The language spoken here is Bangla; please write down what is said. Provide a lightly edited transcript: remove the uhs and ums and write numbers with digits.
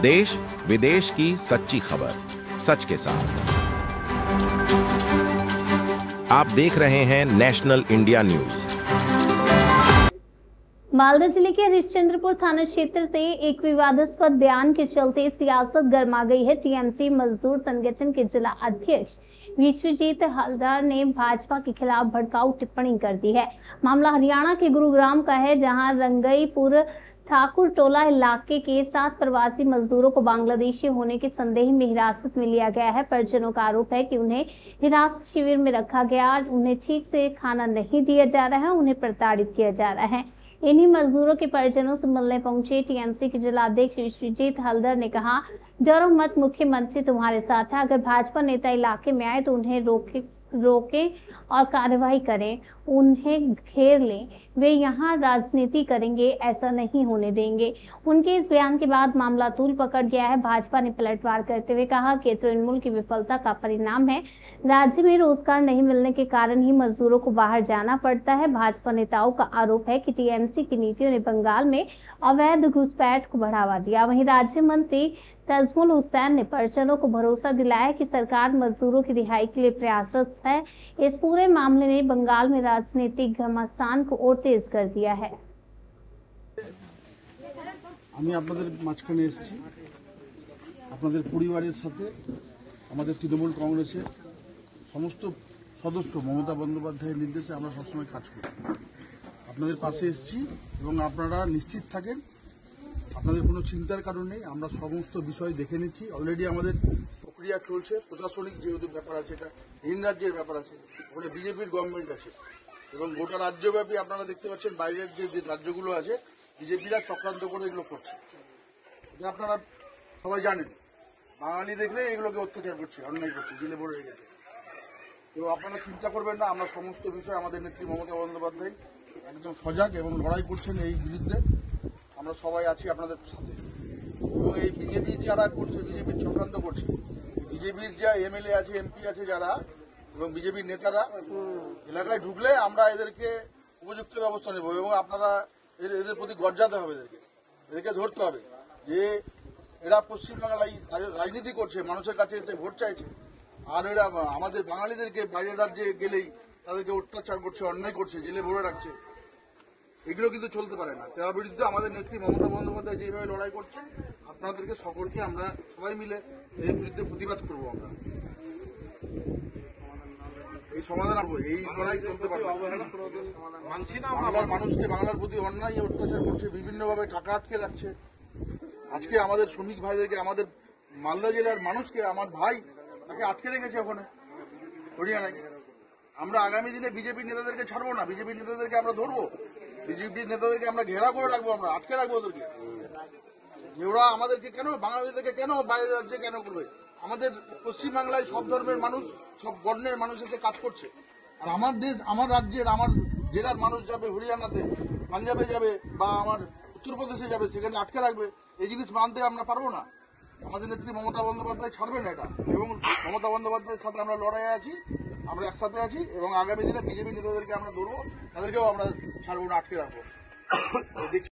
देश विदेश की सच्ची खबर सच के साथ। आप देख रहे हैं नेशनल इंडिया न्यूज। मालदा जिले के हरिश्चंद्रपुर थाना क्षेत्र से एक विवादास्पद बयान के चलते सियासत गर्मा गई है। टीएमसी मजदूर संगठन के जिला अध्यक्ष विश्वजीत हलदर ने भाजपा के खिलाफ भड़काऊ टिप्पणी कर दी है। मामला हरियाणा के गुरुग्राम का है, जहां रंगईपुर ठाकुर टोला इलाके के 7 प्रवासी मजदूरों को बांग्लादेशी होने के संदेह में हिरासत में लिया गया है। परिजनों का आरोप है कि उन्हें हिरासत शिविर में रखा गया, उन्हें ठीक से खाना नहीं दिया जा रहा है, उन्हें प्रताड़ित किया जा रहा है। इन्हीं मजदूरों के परिजनों से मिलने पहुंचे टीएमसी के जिला अध्यक्ष विश्वजीत हलदर ने कहा, डरो मत, मुख्यमंत्री तुम्हारे साथ है। अगर भाजपा नेता इलाके में आए तो उन्हें रोके और कार्रवाई करें, उन्हें घेर लें, वे यहाँ राजनीति करेंगे, ऐसा नहीं होने देंगे। उनके इस बयान के बाद मामला तूल पकड़ गया है। भाजपा ने पलटवार करते हुए कहा कि तृणमूल की विफलता का परिणाम है। राज्य में रोजगार नहीं मिलने के कारण ही मजदूरों को बाहर जाना पड़ता है। भाजपा नेताओं का आरोप है कि टीएमसी की नीतियों ने बंगाल में अवैध घुसपैठ को बढ़ावा दिया। वहीं राज्य मंत्री तजमुल हुसैन ने परिजनों को भरोसा दिलाया कि सरकार मजदूरों की रिहाई के लिए प्रयासरत है। इस पूरे मामले ने बंगाल में राजनीतिक घमासान को और तेज कर दिया है। আমি আপনাদের মাঝখানে এসেছি আপনাদের পরিবারের সাথে আমাদের তৃণমূল কংগ্রেসের সমস্ত সদস্য মমতা বন্দ্যোপাধ্যায়ের নির্দেশে আমরা সবসময় কাজ করি। আপনাদের পাশে এসেছি এবং আপনারা নিশ্চিত থাকেন, আপনাদের কোনো চিন্তার কারণ নেই। আমরা সমস্ত বিষয় দেখে নিচ্ছি। অলরেডি আমাদের প্রক্রিয়া চলছে। প্রশাসনিক যেহেতু ব্যাপার আছে, এটা ভিন রাজ্যের ব্যাপার আছে, ওখানে বিজেপির গভর্নমেন্ট আছে এবং গোটা রাজ্যব্যাপী আপনারা দেখতে পাচ্ছেন বাইরের যে রাজ্যগুলো আছে বিজেপিরা চক্রান্ত করে এগুলো করছে। এটা আপনারা সবাই জানেন। বাঙালি দেখলে এগুলোকে অত্যাচার করছে, অন্যায় করছে, জেলে ভরে রেখেছে। তো আপনারা চিন্তা করবেন না, আমরা সমস্ত বিষয় আমাদের নেত্রী মমতা বন্দ্যোপাধ্যায় একদম সজাগ এবং লড়াই করছেন এই বিরুদ্ধে। আমরা সবাই আছি আপনাদের সাথে। এবং এই বিজেপি যারা করছে, বিজেপির চক্রান্ত করছে, বিজেপির যা এমএলএ আছে, এমপি আছে যারা এবং বিজেপির নেতারা এলাকায় ঢুকলে আমরা এদেরকে উপযুক্ত ব্যবস্থা নেব এবং আপনারা এদের প্রতি গর্জাতে হবে, এদেরকে ধরতে হবে যে এরা পশ্চিমবাংলায় রাজনীতি করছে, মানুষের কাছে এসে ভোট চাইছে, আর এরা আমাদের বাঙালিদেরকে বাইরের রাজ্যে গেলেই তাদেরকে অত্যাচার করছে, অন্যায় করছে, জেলে ভরে রাখছে। এগুলো কিন্তু চলতে পারে না। তার বিরুদ্ধে আমাদের নেত্রী মমতা বন্দ্যোপাধ্যায় যেভাবে লড়াই করছে, আপনাদেরকে সকলকে আমরা সবাই মিলে এর বিরুদ্ধে প্রতিবাদ করব। আমরা এই সমাধান আসবো, এই লড়াই চলতে পারবো। বাংলার মানুষকে বাংলার প্রতি অন্যায় অত্যাচার করছে, বিভিন্নভাবে টাকা আটকে রাখছে। আজকে আমাদের শ্রমিক ভাইদেরকে, আমাদের মালদা জেলার মানুষকে, আমার ভাই তাকে আটকে রেখেছে ওখানে হরিয়ানায়। আমরা আগামী দিনে বিজেপির নেতাদেরকে ছাড়বো না, বিজেপির নেতাদেরকে আমরা ধরবো, বিজেপির নেতাদেরকে আমরা ঘেরা করে রাখবো, আমরা আটকে রাখবো ওদেরকে। যে ওরা আমাদেরকে কেন, বাঙালিদেরকে কেন বাইরের রাজ্যে কেন করবে? আমাদের পশ্চিমবাংলায় সব ধর্মের মানুষ, সব বর্ণের মানুষ এসে কাজ করছে। আর আমার দেশ, আমার রাজ্যের, আমার জেলার মানুষ যাবে হরিয়ানাতে, পাঞ্জাবে যাবে বা আমার উত্তরপ্রদেশে যাবে, সেখানে আটকে রাখবে। এই জিনিস মানতে আমরা পারবো না। আমাদের নেত্রী মমতা বন্দ্যোপাধ্যায় ছাড়বে না এটা, এবং মমতা বন্দ্যোপাধ্যায়ের সাথে আমরা লড়াইয়ে আছি, আমরা একসাথে আছি এবং আগামী দিনে বিজেপি নেতাদেরকে আমরা ধরবো, তাদেরকেও আমরা ছাড়বো না, আটকে রাখবো।